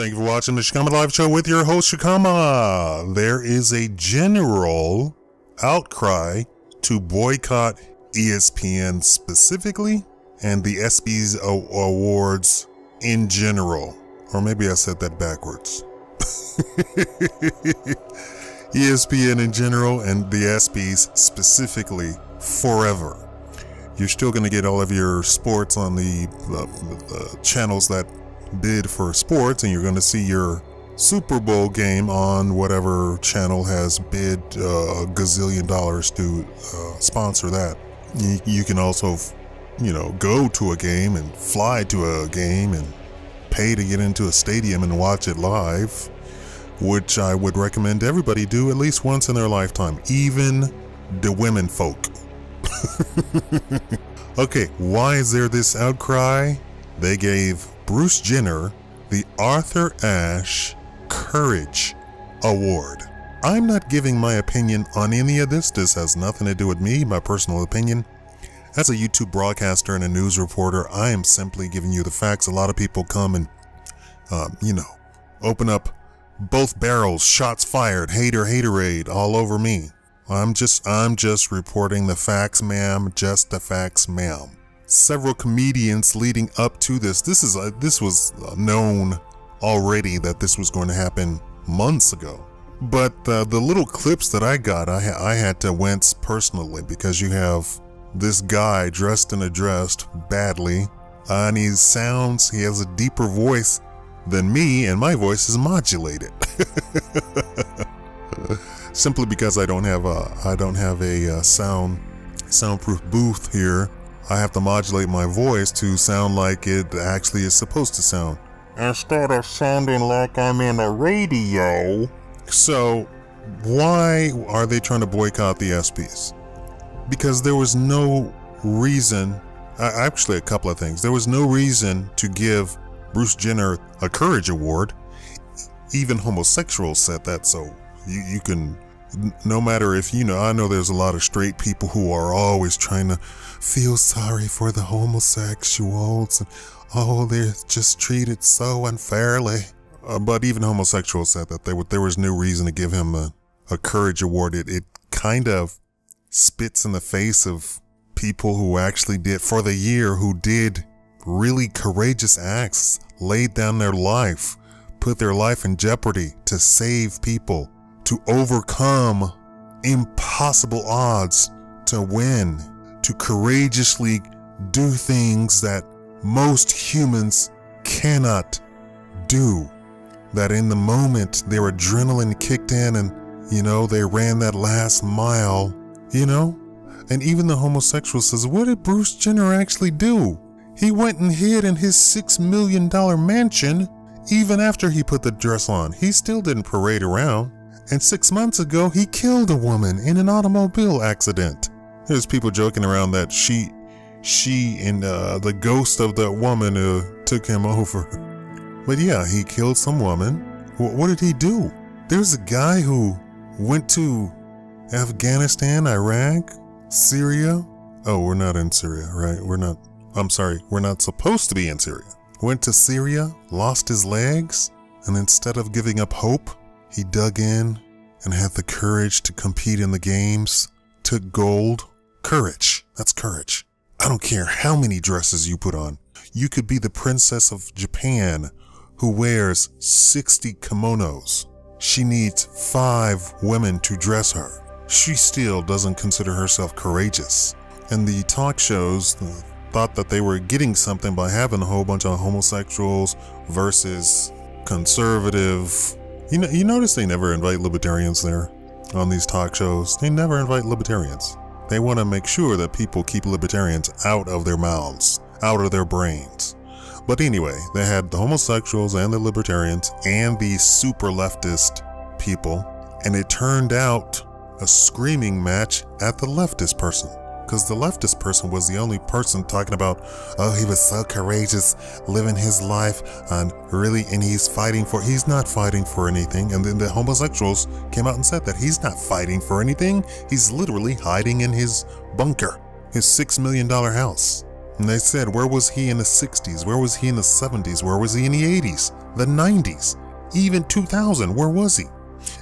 Thank you for watching the Shikama Live Show with your host, Shikama. There is a general outcry to boycott ESPN specifically and the ESPYs awards in general. Or maybe I said that backwards. ESPN in general and the ESPYs specifically forever. You're still going to get all of your sports on the channels that bid for sports, and you're going to see your Super Bowl game on whatever channel has bid a gazillion dollars to sponsor that. You can also, go to a game and fly to a game and pay to get into a stadium and watch it live, which I would recommend everybody do at least once in their lifetime, even the women folk. Okay, why is there this outcry? They gave Bruce Jenner the Arthur Ashe Courage Award. I'm not giving my opinion on any of this. This has nothing to do with me, my personal opinion. As a YouTube broadcaster and a news reporter, I am simply giving you the facts. A lot of people come and, open up both barrels, shots fired, haterade all over me. I'm just reporting the facts, ma'am. Just the facts, ma'am. Several comedians leading up to this. This was known already that this was going to happen months ago. But the little clips that I got, I had to wince personally because you have this guy dressed and addressed badly, and he has a deeper voice than me, and my voice is modulated. Simply because I don't have a soundproof booth here. I have to modulate my voice to sound like it actually is supposed to sound, instead of sounding like I'm in a radio. So why are they trying to boycott the ESPYs? Because there was no reason, actually a couple of things. There was no reason to give Bruce Jenner a Courage Award. Even homosexuals said that, so you can, no matter if, I know there's a lot of straight people who are always trying to feel sorry for the homosexuals, and they're just treated so unfairly. But even homosexuals said that there was no reason to give him a Courage Award. It kind of spits in the face of people who actually did, for the year, who did really courageous acts, laid down their life, put their life in jeopardy to save people, to overcome impossible odds, to win, to courageously do things that most humans cannot do. That in the moment their adrenaline kicked in and, they ran that last mile, And even the homosexual says, what did Bruce Jenner actually do? He went and hid in his $6 million mansion even after he put the dress on. He still didn't parade around. And 6 months ago, he killed a woman in an automobile accident. There's people joking around that she and the ghost of that woman took him over. But yeah, he killed some woman. What did he do? There's a guy who went to Afghanistan, Iraq, Syria. Oh, we're not in Syria, right? We're not supposed to be in Syria. Went to Syria, lost his legs, and instead of giving up hope, he dug in and had the courage to compete in the games, took gold. Courage. That's courage. I don't care how many dresses you put on. You could be the princess of Japan who wears 60 kimonos. She needs 5 women to dress her. She still doesn't consider herself courageous. And the talk shows thought that they were getting something by having a whole bunch of homosexuals versus conservative. You notice they never invite libertarians there on these talk shows. They never invite libertarians. They want to make sure that people keep libertarians out of their mouths, out of their brains. But anyway, they had the homosexuals and the libertarians and the super leftist people, and it turned out a screaming match at the leftist person. Because the leftist person was the only person talking about, oh, he was so courageous, living his life, and he's not fighting for anything. And then the homosexuals came out and said that he's not fighting for anything. He's literally hiding in his bunker, his $6 million house. And they said, where was he in the 60s? Where was he in the 70s? Where was he in the 80s? the 90s, even 2000. Where was he?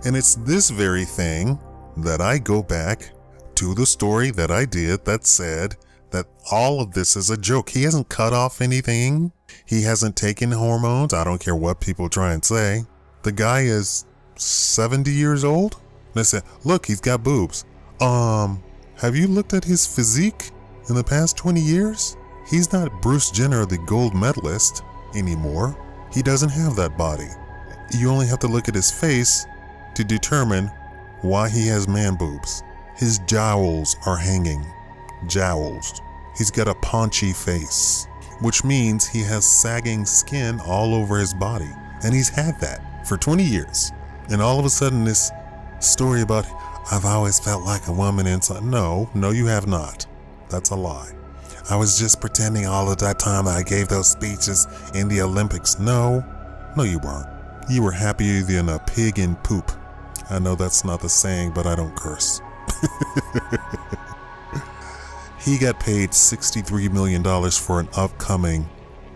And it's this very thing that I go back to the story that I did that said that all of this is a joke. He hasn't cut off anything. He hasn't taken hormones. I don't care what people try and say. The guy is 70 years old. They said, look, he's got boobs. Have you looked at his physique in the past 20 years? He's not Bruce Jenner, the gold medalist, anymore. He doesn't have that body. You only have to look at his face to determine why he has man boobs. His jowls are hanging. Jowls. He's got a paunchy face, which means he has sagging skin all over his body. And he's had that for 20 years. And all of a sudden this story about, I've always felt like a woman inside. No, you have not. That's a lie. I was just pretending all of that time I gave those speeches in the Olympics. No, you weren't. You were happier than a pig in poop. I know that's not the saying, but I don't curse. He got paid $63 million for an upcoming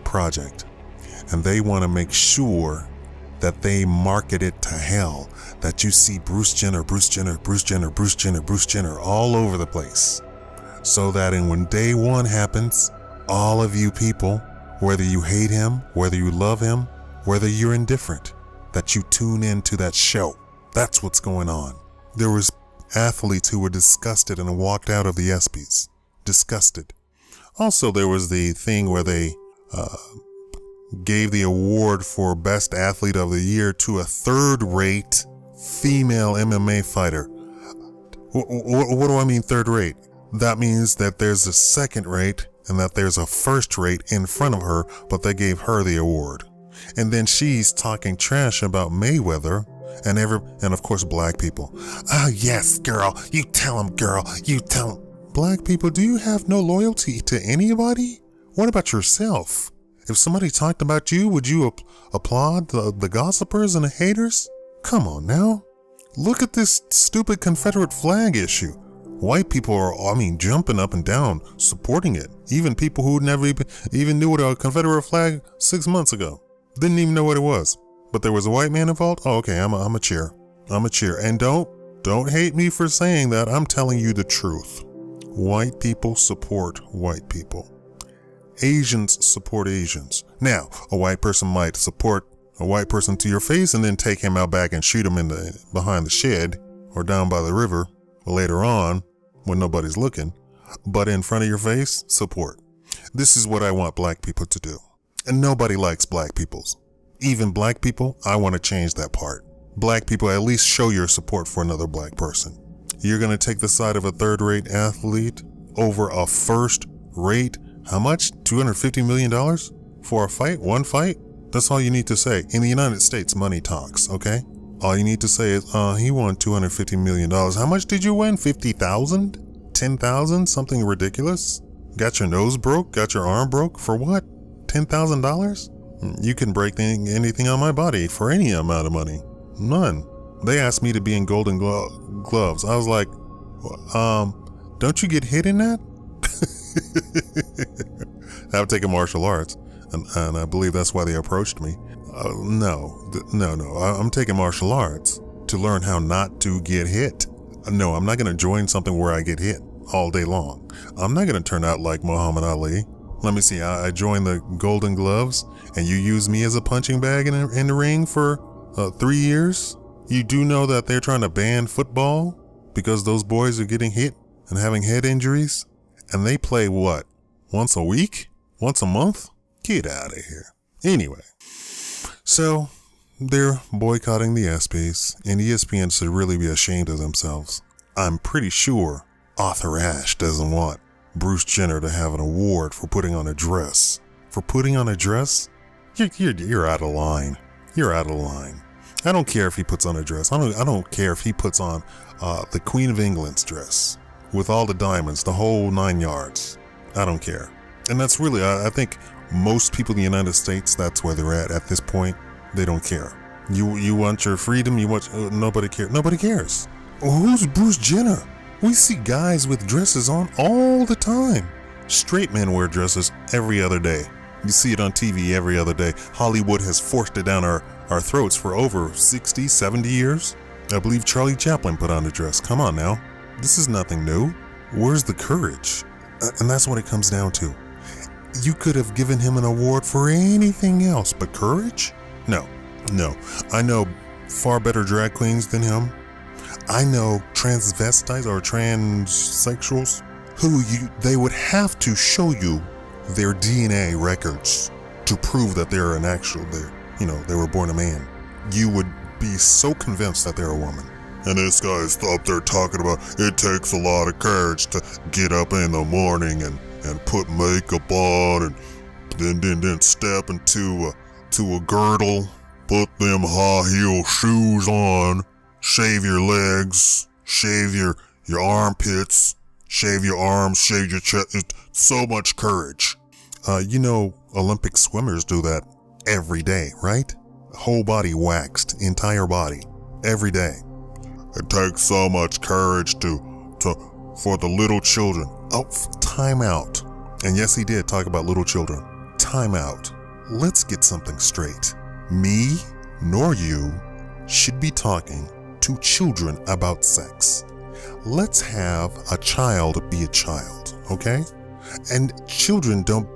project. And they want to make sure that they market it to hell. That you see Bruce Jenner all over the place. So that when day one happens, all of you people, whether you hate him, whether you love him, whether you're indifferent, that you tune into that show. That's what's going on. There was athletes who were disgusted and walked out of the ESPYs. Disgusted. Also, there was the thing where they gave the award for Best Athlete of the Year to a third-rate female MMA fighter. What do I mean third-rate? That means that there's a second-rate and that there's a first-rate in front of her, but they gave her the award. And then she's talking trash about Mayweather and of course black people. Oh yes, girl, you tell him, girl, you tell him. Black people, do you have no loyalty to anybody? What about yourself? If somebody talked about you, would you applaud the gossipers and the haters? Come on now. Look at this stupid Confederate flag issue. White people are, jumping up and down, supporting it. Even people who never even knew what a Confederate flag 6 months ago. Didn't even know what it was. But there was a white man involved? Oh, okay, I'm a cheer. I'm a cheer. And don't hate me for saying that. I'm telling you the truth. White people support white people. Asians support Asians. Now, a white person might support a white person to your face and then take him out back and shoot him behind the shed or down by the river later on when nobody's looking. But in front of your face, support. This is what I want black people to do. And nobody likes black people. Even black people, I want to change that part. Black people, at least show your support for another black person. You're going to take the side of a third-rate athlete over a first-rate, how much? $250 million for a fight? One fight? That's all you need to say. In the United States, money talks, okay? All you need to say is, he won $250 million. How much did you win? 50,000? 10,000? Something ridiculous? Got your nose broke? Got your arm broke? For what? $10,000? You can break anything on my body for any amount of money. None. They asked me to be in golden gloves. I was like, don't you get hit in that? I've taken martial arts, and I believe that's why they approached me. No. I'm taking martial arts to learn how not to get hit. No, I'm not going to join something where I get hit all day long. I'm not going to turn out like Muhammad Ali. Let me see, I joined the Golden Gloves, and you use me as a punching bag in the ring for 3 years? You do know that they're trying to ban football because those boys are getting hit and having head injuries? And they play what? Once a week? Once a month? Get out of here. Anyway, so they're boycotting the ESPYs, and ESPN should really be ashamed of themselves. I'm pretty sure Arthur Ashe doesn't want Bruce Jenner to have an award for putting on a dress. For putting on a dress? You're out of line. You're out of line. I don't care if he puts on a dress. I don't care if he puts on the Queen of England's dress with all the diamonds, the whole 9 yards. I don't care. And that's really, I think most people in the United States, that's where they're at this point. They don't care. You want your freedom. You want nobody cares. Nobody cares. Who's Bruce Jenner? We see guys with dresses on all the time. Straight men wear dresses every other day. You see it on TV every other day. Hollywood has forced it down our throats for over 60, 70 years. I believe Charlie Chaplin put on a dress. Come on now. This is nothing new. Where's the courage? And that's what it comes down to. You could have given him an award for anything else, but courage? No. I know far better drag queens than him. I know transvestites or transsexuals who they would have to show you their DNA records to prove that they're they were born a man. You would be so convinced that they're a woman. And this guy's up there talking about it takes a lot of courage to get up in the morning and put makeup on and then step into a girdle, put them high heel shoes on, shave your legs, shave your armpits, shave your arms, shave your chest. So much courage. Olympic swimmers do that every day, right? Whole body waxed, entire body, every day. It takes so much courage for the little children. Oh, time out. And yes, he did talk about little children. Time out. Let's get something straight. Me nor you should be talking to children about sex. Let's have a child be a child, okay? And children don't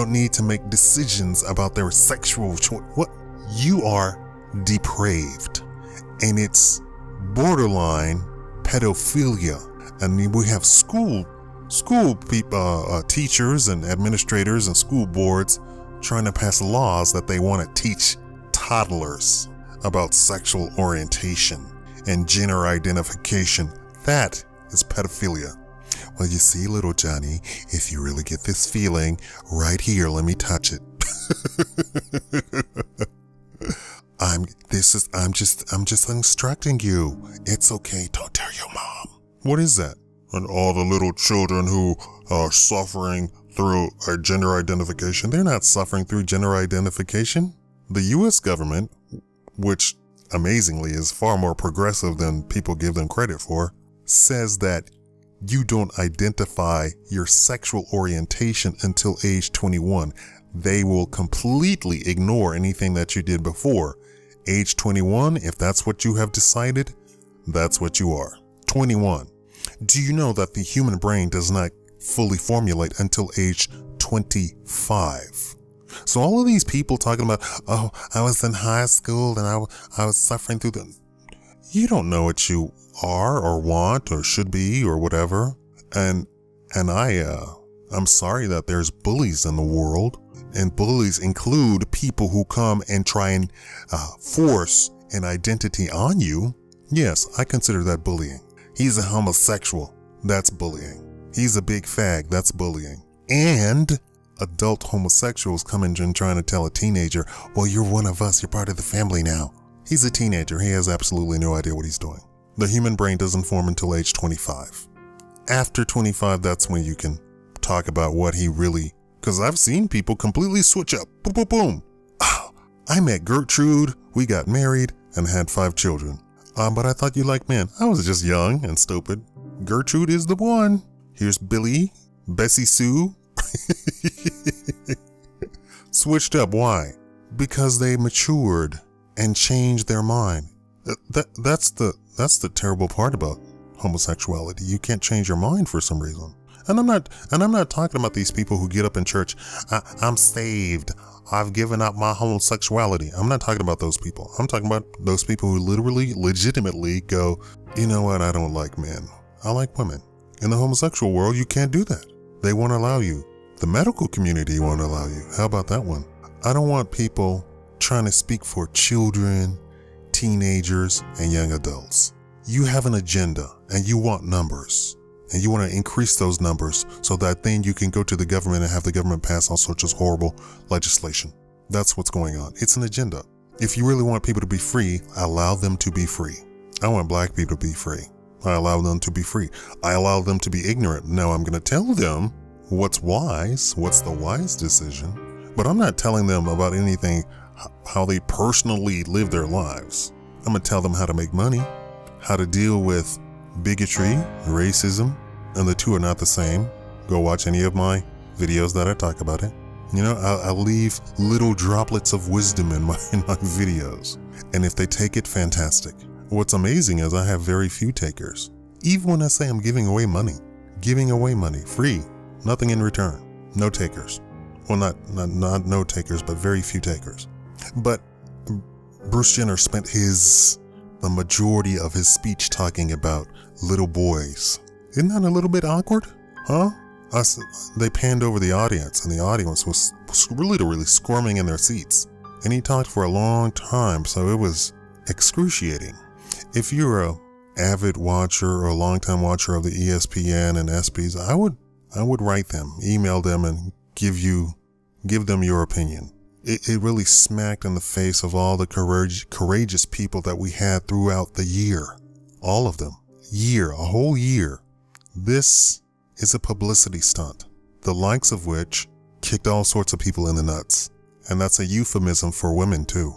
need to make decisions about their sexual choice. What? You are depraved, and it's borderline pedophilia. And we have school people, teachers and administrators and school boards trying to pass laws that they want to teach toddlers about sexual orientation and gender identification. That is pedophilia. Well, you see, little Johnny, if you really get this feeling right here, let me touch it. I'm just instructing you. It's okay. Don't tell your mom. What is that? And all the little children who are suffering through a gender identification, they're not suffering through gender identification. The U.S. government, which amazingly is far more progressive than people give them credit for, says that you don't identify your sexual orientation until age 21. They will completely ignore anything that you did before. Age 21, if that's what you have decided, that's what you are. 21. Do you know that the human brain does not fully formulate until age 25? So all of these people talking about, oh, I was in high school and I was suffering through the... You don't know what you are or want or should be or whatever. And I'm sorry that there's bullies in the world. And bullies include people who come and try and force an identity on you. Yes, I consider that bullying. He's a homosexual. That's bullying. He's a big fag. That's bullying. And adult homosexuals coming and trying to tell a teenager, well, you're one of us. You're part of the family now. He's a teenager. He has absolutely no idea what he's doing. The human brain doesn't form until age 25. After 25, that's when you can talk about what he really... Because I've seen people completely switch up. Boom, boom, boom. Oh, I met Gertrude. We got married and had 5 children. But I thought you liked men. I was just young and stupid. Gertrude is the one. Here's Billy, Bessie Sue. Switched up. Why? Because they matured and changed their mind. That's the terrible part about homosexuality. You can't change your mind for some reason. And I'm not talking about these people who get up in church. I'm saved. I've given up my homosexuality. I'm not talking about those people. I'm talking about those people who legitimately go, you know what? I don't like men. I like women. In the homosexual world, you can't do that. They won't allow you. The medical community won't allow you. How about that one? I don't want people trying to speak for children, teenagers, and young adults. You have an agenda and you want numbers. And you want to increase those numbers so that then you can go to the government and have the government pass all sorts of horrible legislation. That's what's going on. It's an agenda. If you really want people to be free, allow them to be free. I want black people to be free. I allow them to be free. I allow them to be ignorant. Now I'm going to tell them what's wise, what's the wise decision, but I'm not telling them about anything, how they personally live their lives. I'm going to tell them how to make money, how to deal with bigotry, racism, and the two are not the same. Go watch any of my videos that I talk about it. You know, I leave little droplets of wisdom in my videos. And if they take it, fantastic. What's amazing is I have very few takers. Even when I say I'm giving away money, free, nothing in return, no takers. Well, not no takers, but very few takers. But Bruce Jenner spent the majority of his speech talking about little boys. Isn't that a little bit awkward? Huh? They panned over the audience, and the audience was literally squirming in their seats. And he talked for a long time, so it was excruciating. If you're a avid watcher or a longtime watcher of the ESPN and ESPYs, I would write them, email them, and give them your opinion. It really smacked in the face of all the courageous people that we had throughout the year. All of them. A whole year. This is a publicity stunt, the likes of which kicked all sorts of people in the nuts. And that's a euphemism for women too.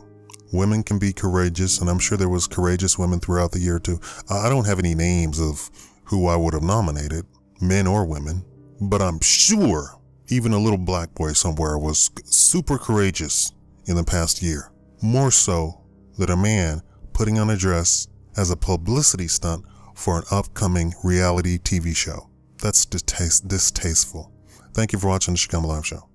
Women can be courageous, and I'm sure there was courageous women throughout the year too. I don't have any names of who I would have nominated, men or women, but I'm sure even a little black boy somewhere was super courageous in the past year. More so than a man putting on a dress as a publicity stunt for an upcoming reality TV show. That's distasteful. Thank you for watching the Shikama Live Show.